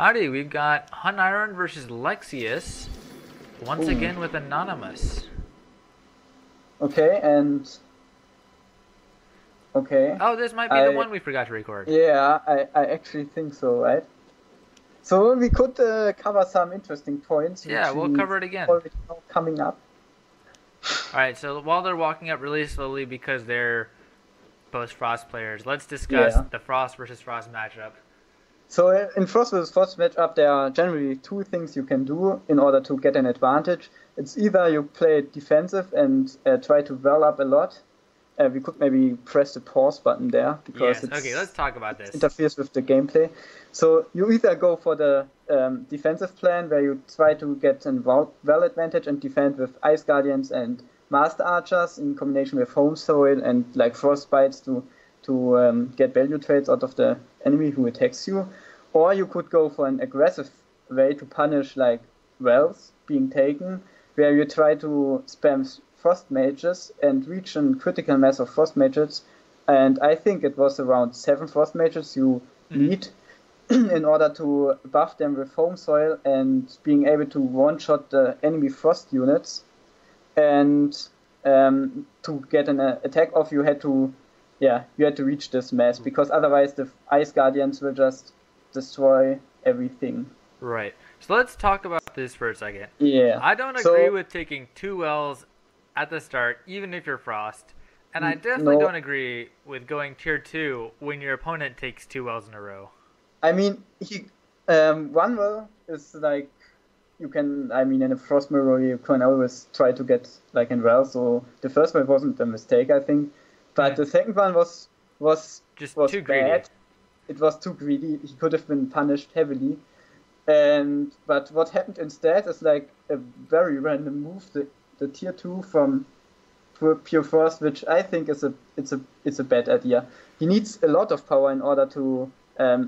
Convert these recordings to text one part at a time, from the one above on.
Howdy, we've got HunIron versus Lexius, once Ooh. again with Anonymous. Okay, and okay. Oh, this might be the I one we forgot to record. yeah, I actually think so, right? So we could cover some interesting points Yeah, which we'll we cover it again. already know coming up. Alright, so while they're walking up really slowly because they're both Frost players, let's discuss Yeah. the Frost versus Frost matchup. So in Frost vs. Frost matchup, there are generally two things you can do in order to get an advantage. It's either you play defensive and try to well up a lot. We could maybe press the pause button there because Yes, okay, let's talk about it this. interferes with the gameplay. So you either go for the defensive plan where you try to get an well advantage and defend with Ice Guardians and Master Archers in combination with Home Soil and like Frostbites to get value trades out of the enemy who attacks you. Or you could go for an aggressive way to punish like wells being taken, where you try to spam frost mages and reach a critical mass of frost mages. And I think it was around 7 frost mages you need in order to buff them with home soil and being able to one-shot the enemy frost units. And to get an attack off, you had to reach this mass because otherwise the Ice Guardians will just destroy everything. Right. So let's talk about this for a second. Yeah. I don't agree with taking 2 wells at the start, even if you're Frost. And I definitely don't agree with going tier 2 when your opponent takes 2 wells in a row. I mean, one well is like, you can, I mean, in a Frost mirror, you can always try to get like in well. So the first one wasn't a mistake, I think. But the second one was too greedy. Bad. It was too greedy. He could have been punished heavily. But what happened instead is like a very random move, the tier 2 from Pure Frost, which I think is a bad idea. He needs a lot of power in order to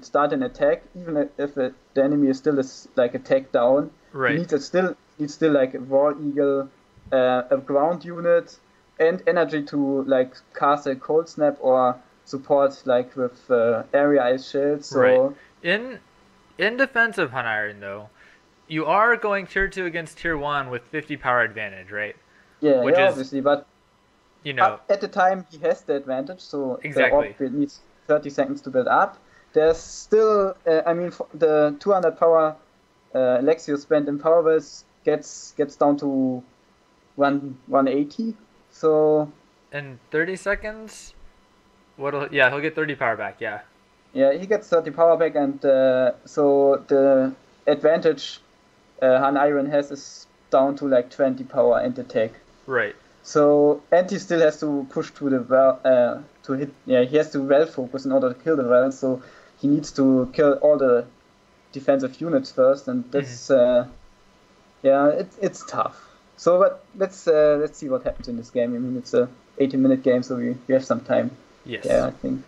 start an attack, even if the enemy is still like attack down. Right. He needs still like a War Eagle, a ground unit, and energy to like cast a Cold Snap or support like with area ice shield. So right. In defense of HunIron though, you are going tier 2 against tier 1 with 50 power advantage, right? Yeah, obviously, but you know, at the time he has the advantage, so exactly. the orb needs 30 seconds to build up. There's still, I mean, the 200 power Lexius spent in power wells gets down to 180. So in 30 seconds, he'll get 30 power back. Yeah. Yeah, he gets 30 power back, and so the advantage HunIron has is down to like 20 power and attack. Right. So, and he still has to push to the well to hit. Yeah, he has to well focus in order to kill the well. So he needs to kill all the defensive units first, and this it's tough. So, but let's see what happens in this game. I mean, it's a 80-minute game, so we have some time. Yes. Yeah, I think.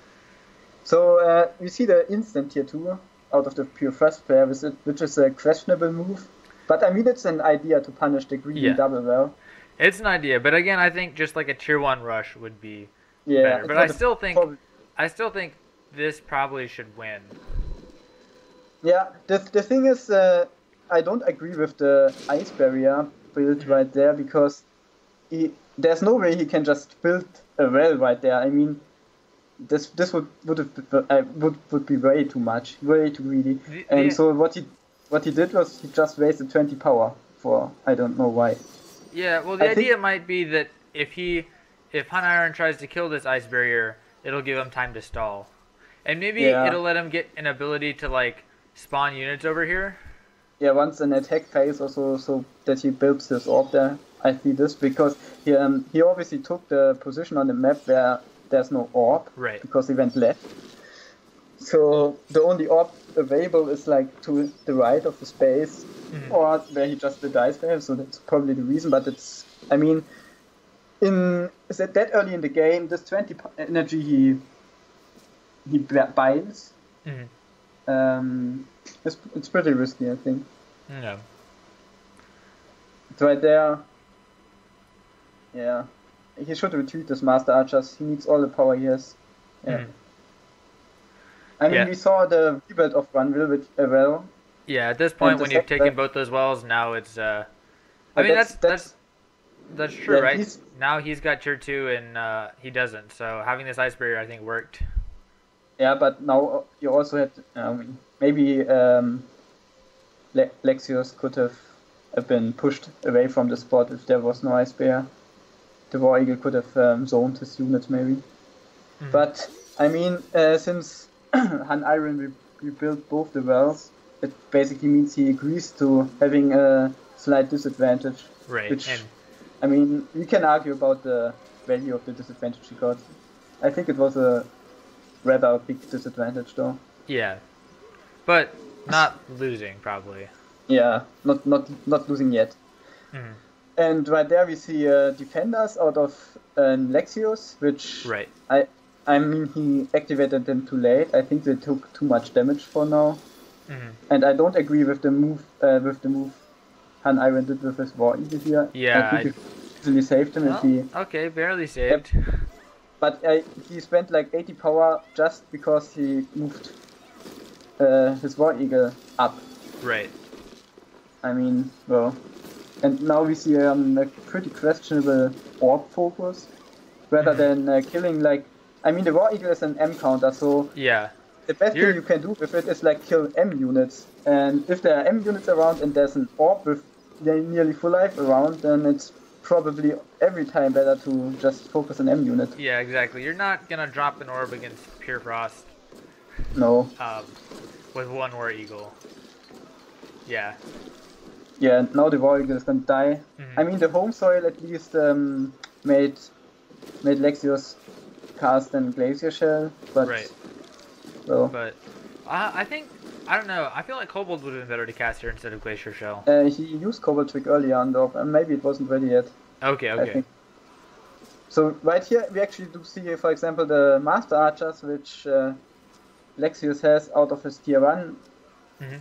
So we see the instant tier 2 out of the Pure Frost player, which is a questionable move. But I mean, it's an idea to punish the greedy double well. It's an idea, but again, I think just like a tier 1 rush would be better. But I still think this probably should win. Yeah, the thing is, I don't agree with the ice barrier build right there because there's no way he can just build a well right there. I mean, this would be way too much, way too greedy. And so what he did was he just wasted 20 power for I don't know why. Yeah, well, the idea might be that if HunIron tries to kill this ice barrier, it'll give him time to stall, and maybe it'll let him get an ability to like spawn units over here. Yeah, once an attack phase also, so that he builds his orb there. I see this because he obviously took the position on the map where there's no orb, right? Because he went left. So the only orb available is like to the right of the space, or where he just did ice barrier. So that's probably the reason. But it's, I mean, is it that early in the game? This 20 energy he buys. It's pretty risky, I think. No. It's right there. Yeah. He should retreat this Master Archers. He needs all the power he has. Yeah. I mean, we saw the rebuild of Runville, which well, Yeah, at this point, when you've taken both those wells, now it's. I mean, that's true, right? Now he's got tier 2 and he doesn't. So having this ice barrier, I think, worked. Yeah, but now you also had maybe Lexius could have been pushed away from the spot if there was no ice barrier. The War Eagle could have zoned his unit maybe. Mm-hmm. But I mean, since HunIron rebuilt both the wells, it basically means he agrees to having a slight disadvantage. Right. Which, I mean, we can argue about the value of the disadvantage he got. I think it was a rather big disadvantage, though. Yeah, but not losing probably. Yeah, not losing yet. Mm-hmm. And right there we see defenders out of Lexius, which right. I mean he activated them too late. I think they took too much damage for now. Mm-hmm. And I don't agree with the move HunIron did with his War Eagle here. Yeah, I think he easily saved him if he. Okay, barely saved. But he spent like 80 power just because he moved his War Eagle up. Right. I mean, well, and now we see a pretty questionable orb focus, rather than killing like. I mean, the War Eagle is an M counter, so yeah. The best thing you can do with it is like kill M units, and if there are M units around and there's an orb with nearly full life around, then it's probably every time better to just focus on M unit. Yeah, exactly. You're not gonna drop an orb against Pure Frost. No. With one War Eagle. Yeah. Yeah, now the War Eagle is gonna die. Mm-hmm. I mean, the home soil at least made Lexius cast and Glacier Shell, but. Right. So. But I think, I don't know, I feel like Kobold would have been better to cast here instead of Glacier Shell. He used Kobold Trick early on though, and maybe it wasn't ready yet. Okay. So right here we actually do see, for example, the Master Archers, which Lexius has out of his tier 1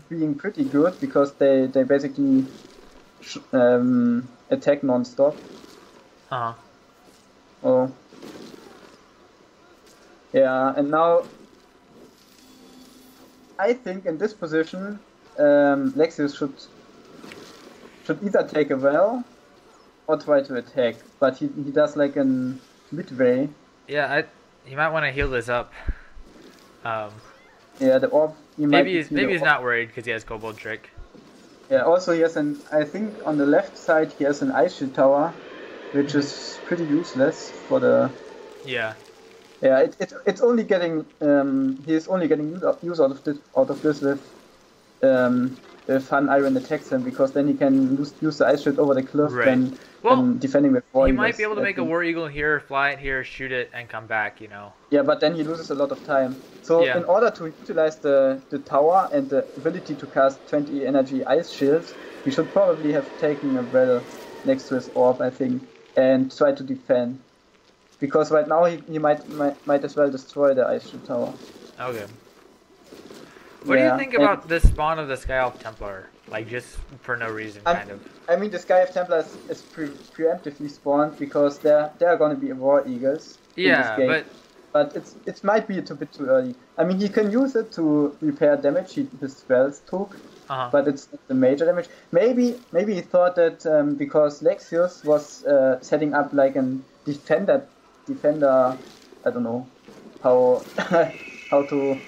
being pretty good, because they basically attack non-stop. Uh-huh. Oh. Yeah, and now I think in this position, Lexius should either take a well or try to attack, but he does like an midway. Yeah, he might want to heal this up. Yeah, the orb. Maybe he's not worried because he has Kobold Trick. Yeah, also he has I think on the left side he has an Ice Shield Tower, which is pretty useless for the. Yeah. Yeah, it's only getting he's only getting use out of this with HunIron attacks him, because then he can use the Ice Shield over the cliff and defending with War He Eagles, might be able to make a War Eagle here, fly it here, shoot it, and come back, you know. Yeah, but then he loses a lot of time. So in order to utilize the tower and the ability to cast 20 energy Ice Shields, he should probably have taken a well next to his orb, I think, and try to defend. Because right now he might as well destroy the Ice Shield Tower. Okay. What do you think about this spawn of the Sky Elf Templar? Like, just for no reason, kind of. I mean, the Sky Elf Templar is preemptively spawned because there are going to be War Eagles in this game. But it might be a bit too early. I mean, he can use it to repair damage his spells took, but it's not the major damage. Maybe he thought that because Lexius was setting up like a defender. I don't know how to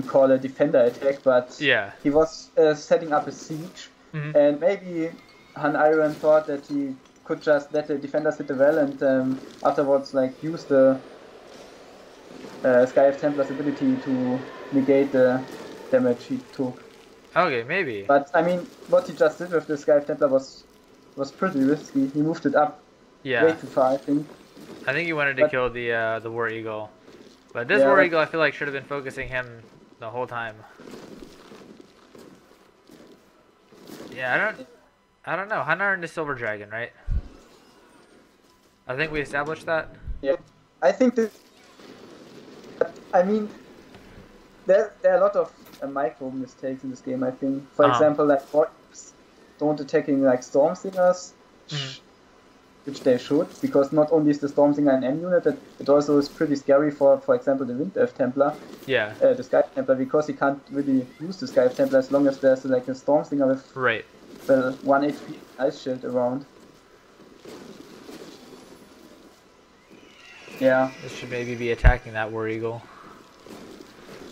call a defender attack, but he was setting up a siege, and maybe HunIron thought that he could just let the defenders hit the well and afterwards like use the Sky Elf Templar's ability to negate the damage he took. Okay, maybe. But I mean, what he just did with the Sky Elf Templar was pretty risky. He moved it up way too far, I think. I think he wanted to kill the War Eagle. But this War Eagle, I feel like, should have been focusing him the whole time. Yeah, I don't know. HunIron is Silver Dragon, right? I think we established that. Yeah, I think that. I mean, there are a lot of micro mistakes in this game. I think, for example, like orcs don't attacking like Storm Singers, which they should, because not only is the Stormsinger an M unit, it also is pretty scary for example, the Wind Elf Templar. Yeah. The Sky Templar, because you can't really use the Sky Templar as long as there's like a Stormsinger with the 1 HP Ice Shield around. Yeah. This should maybe be attacking that War Eagle.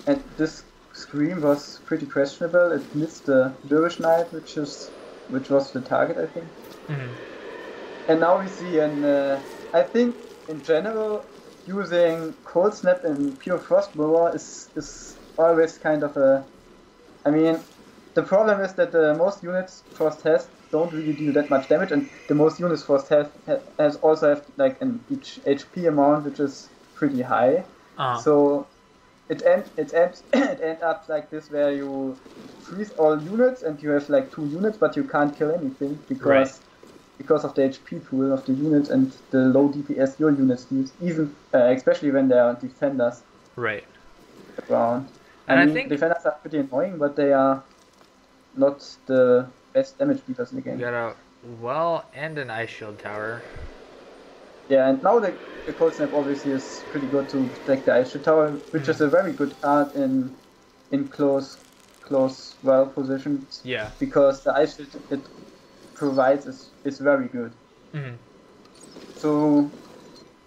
And this Scream was pretty questionable. It missed the Dervish Knight, which was the target, I think. And now we see I think in general using Cold Snap in pure Frost Mirror is always kind of a... I mean, the problem is that the most units Frost has don't really do that much damage, and the most units Frost has also have like an each HP amount which is pretty high. So it ends up like this, where you freeze all units and you have like 2 units, but you can't kill anything because of the HP pool of the units and the low DPS your units use, even especially when they are defenders. Around. And I mean, defenders are pretty annoying, but they are not the best damage dealers in the game. You got a well and an Ice Shield Tower. Yeah, and now the Cold Snap obviously is pretty good to protect the Ice Shield Tower, which is a very good card in close well positions. Yeah. Because the Ice Shield it provides is very good. So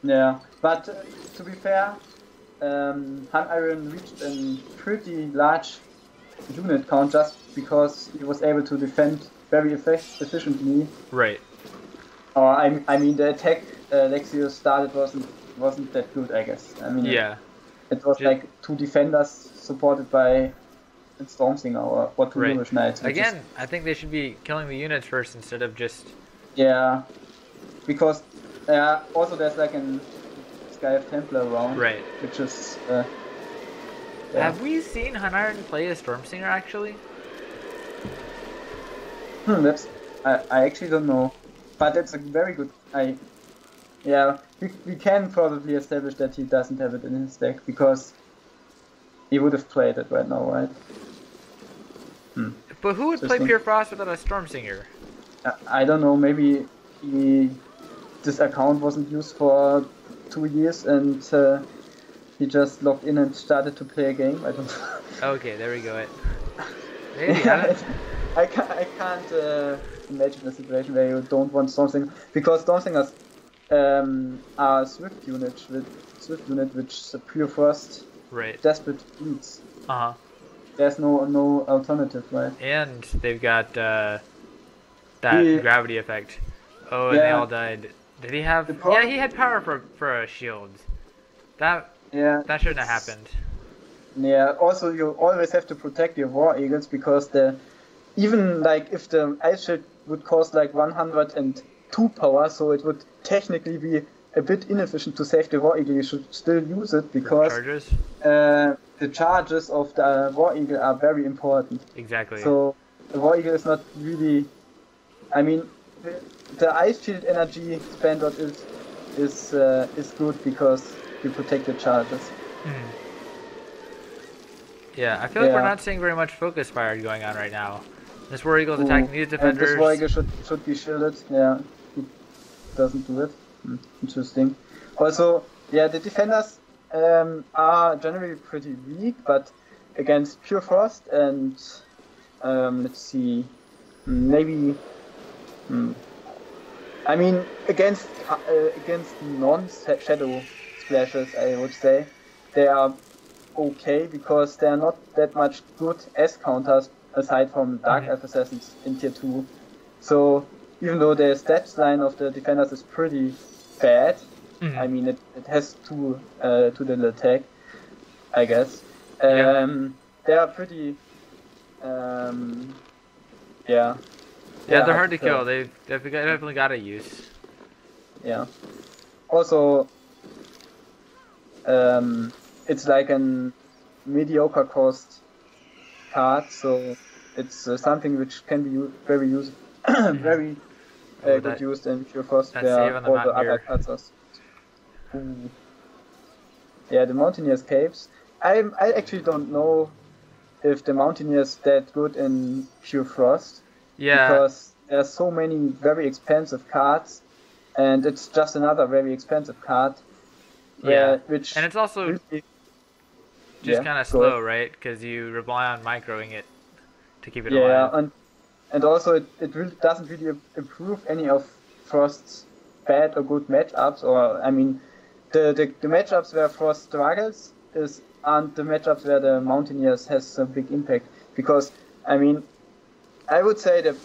yeah, but to be fair, HunIron reached a pretty large unit count just because he was able to defend very efficiently. I mean, the attack Lexius started wasn't that good, I guess. I mean, it was like 2 defenders supported by a Stormsinger or 2 Dervish Knights. Again, I think they should be killing the units first instead of just... Yeah, because also there's like a Sky of Templar around, which is... Have we seen HunIron play a Stormsinger actually? I actually don't know, but it's a very good. We can probably establish that he doesn't have it in his deck because he would have played it right now, right? But who would play Pure Frost without a Stormsinger? I don't know. Maybe this account wasn't used for 2 years and he just logged in and started to play a game. I don't know. Okay, there we go. Maybe I can't imagine a situation where you don't want Stormsinger, because Stormsingers are Swift unit which is a Pure Frost desperate needs. There's no alternative, right? And they've got that gravity effect. Oh, and they all died. Did he have? Yeah, he had power for a shield. That shouldn't have happened. Yeah. Also, you always have to protect your War Eagles, because even like if the Ice Shield would cost like 102 power, so it would technically be a bit inefficient to save the War Eagle. You should still use it because the charges of the War Eagle are very important. Exactly. So the War Eagle is not really. I mean, the Ice Shield energy spent on it is good because you protect the charges. Yeah, I feel like we're not seeing very much focus fire going on right now. This War Eagle's attacking these defenders. This War Eagle should be shielded. Yeah, it doesn't do it. Interesting. Also, the defenders are generally pretty weak, but against Pure Frost and let's see, maybe. I mean, against non-shadow splashes, I would say they are okay, because they are not that much good S counters aside from Dark Elf Assassins in tier 2. So even though the stats line of the defenders is pretty bad, I mean it has too little attack, I guess. They are pretty they're hard to kill. They've definitely got a use. Yeah. Also, it's like a mediocre cost card, so it's something which can be very used, very good used in Pure Frost, where all the other cards are. Yeah, the Mountaineer's Caves. I actually don't know if the Mountaineer is that good in Pure Frost. Yeah. Because there are so many very expensive cards and it's just another very expensive card. Which and it's also really, just kind of slow, right? Because you rely on microing it to keep it alive. Yeah, and also it really doesn't really improve any of Frost's bad or good matchups. Or I mean, the matchups where Frost struggles aren't the matchups where the Mountaineers has a big impact. Because I mean, I would say the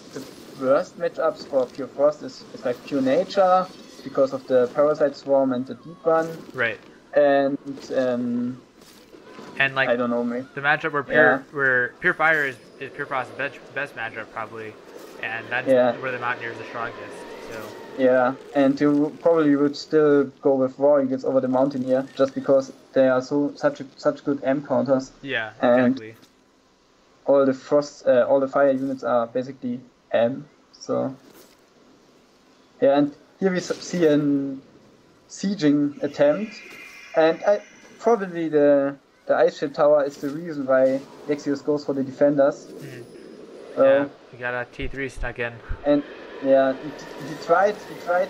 worst matchups for Pure Frost is like Pure Nature because of the Parasite Swarm and the Deep Run. Right. And like I don't know, the matchup where Pure Fire is Pure Frost's best matchup probably, and that's where the Mountaineers are the strongest. So. Yeah, and you probably would still go with War Eagles over the Mountaineer just because they are such good M counters. Yeah, exactly. And all the fire units are basically M. So yeah, and here we see an sieging attempt, and probably the Ice Shield Tower is the reason why Lexius goes for the defenders. Yeah, we got a T3 snuck in. And yeah, he tried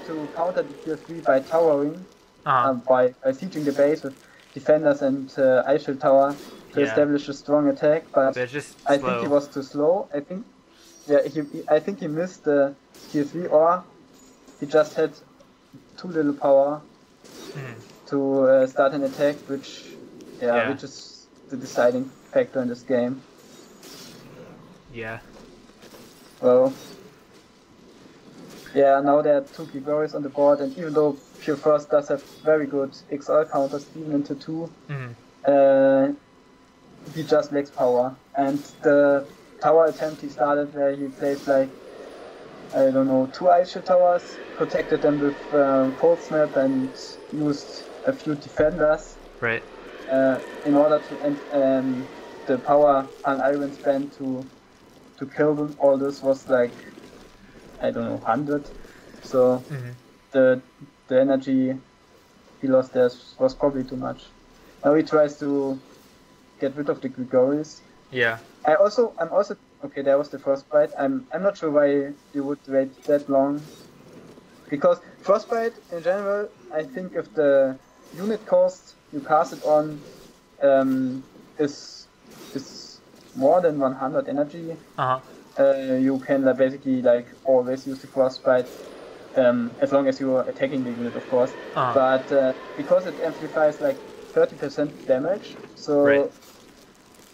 to counter the Tier 3 by towering, by sieging the base with defenders and Ice Shield Tower to establish a strong attack. But I think he was too slow. I think he missed the Tier 3, or he just had too little power to start an attack, which is the deciding factor in this game. Yeah. Well, yeah, now there are 2 Grigori's on the board, and even though Pure Frost does have very good XL counters, even into 2, he just lacks power. And the tower attempt he started where he placed like, I don't know, 2 Ice Shield Towers, protected them with Cold Snap and used a few defenders. Right. In order to, and the power HunIron spent to kill them, all this was like, I don't know, 100. So the energy he lost there was probably too much. Now he tries to get rid of the Grigori's. Yeah. I'm also okay. There was the Frostbite. I'm not sure why you would wait that long, because Frostbite in general, I think if the unit cost you cast it on is more than 100 energy, you can basically always use the Frostbite, as long as you are attacking the unit, of course. But because it amplifies 30% damage, so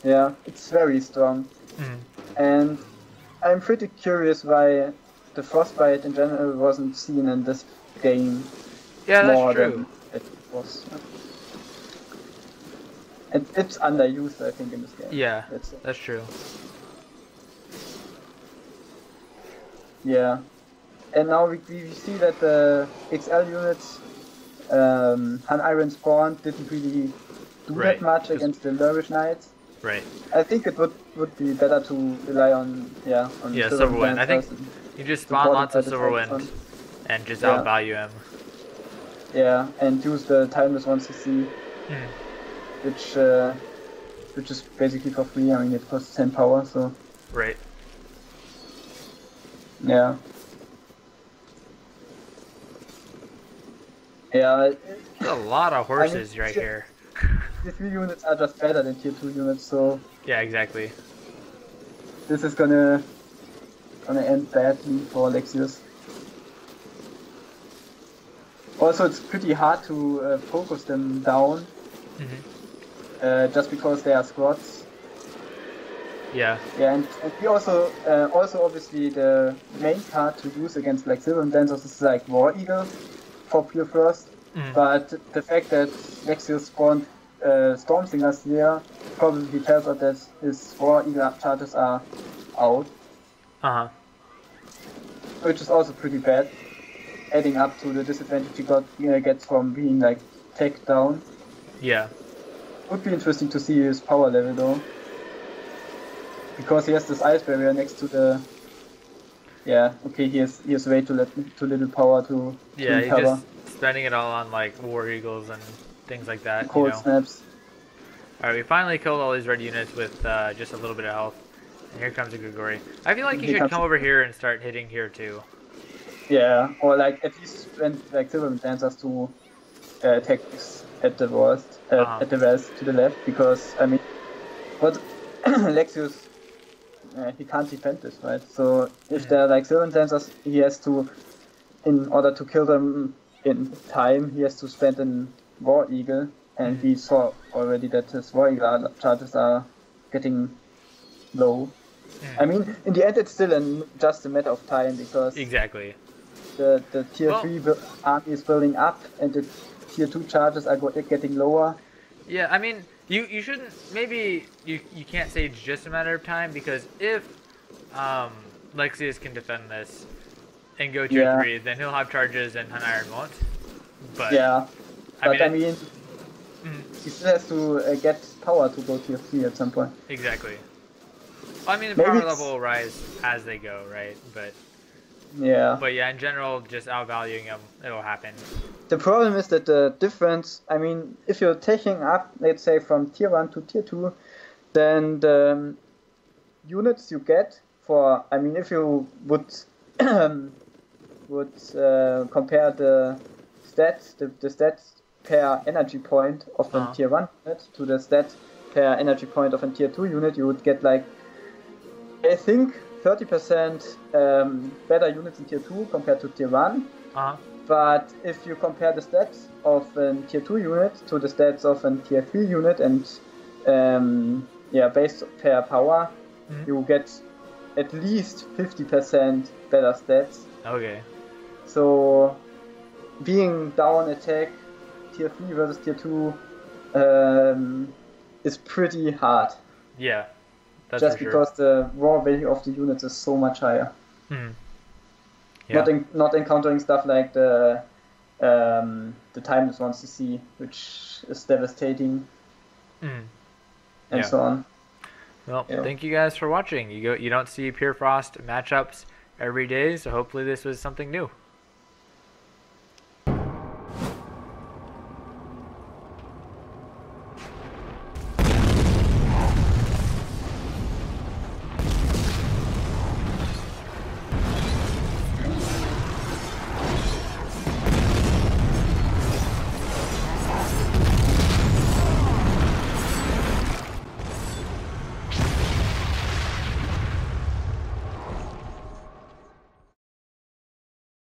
yeah, it's very strong. And I'm pretty curious why the Frostbite in general wasn't seen in this game more than it was. It's underused, I think, in this game. Yeah, that's true. Yeah, and now we see that the XL units, HunIron Spawn didn't really do that much against the Lurish Knights. Right. I think it would be better to rely on Silverwind. I think you just spawn lots of Silverwind and just outvalue him. Yeah, and use the timeless 1cc, which is basically for free. I mean, it costs 10 power, so. Right. Yeah. Yeah. There's a lot of horses right here. Tier 3 units are just better than Tier 2 units, so... Yeah, exactly. This is gonna end badly for Lexius. Also, it's pretty hard to focus them down, just because they are squads. Yeah. Yeah, and we also obviously the main card to use against Silver and Dancers is War Eagle for Pure Frost. But the fact that Lexius spawned Storm Singers here probably tells us that his War Eagle charges are out. Which is also pretty bad, adding up to the disadvantage he gets from being tagged down. Yeah. Would be interesting to see his power level though, because he has this ice barrier next to the. Yeah. Okay. He has way too little power to. Yeah. He's just spending it all on War Eagles and things like that. Cold snaps. Alright, we finally killed all these red units with just a little bit of health. And here comes a Grigori. I feel like he should come over here and start hitting here too. Yeah, or like at least when like Silverman Lancers to attack at the worst, at the west to the left, because I mean, what Lexius he can't defend this, right? So if there are like Silverman Lancers, he has to, in order to kill them in time, he has to spend a War Eagle, and we saw already that his War Eagle charges are getting low. I mean, in the end, it's still just a matter of time, because exactly the tier 3 army is building up, and the tier 2 charges are getting lower. Yeah, I mean, you shouldn't, maybe you can't say it's just a matter of time, because if Lexius can defend this and go tier 3, then he'll have charges and HunIron won't. But yeah, I mean he still has to get power to go tier 3 at some point. Exactly. I mean, the power level will rise as they go, right? But yeah, in general, just outvaluing them, it'll happen. The problem is that the difference, I mean, if you're taking up, let's say, from tier 1 to tier 2, then the units you get for, I mean, if you would compare the stats, the stats per energy point of a tier 1 unit to the stats per energy point of a tier 2 unit, you would get like, I think 30% better units in tier 2 compared to tier 1. But if you compare the stats of a tier 2 unit to the stats of a tier 3 unit, and based per power, you get at least 50% better stats. Okay. So being down attack tier 3 versus tier 2 is pretty hard. Yeah. That's just because the raw value of the units is so much higher. Yeah. Not encountering stuff like the timeless ones you see, which is devastating, and so on. Well, thank you guys for watching. You don't see Pure Frost matchups every day, so hopefully this was something new.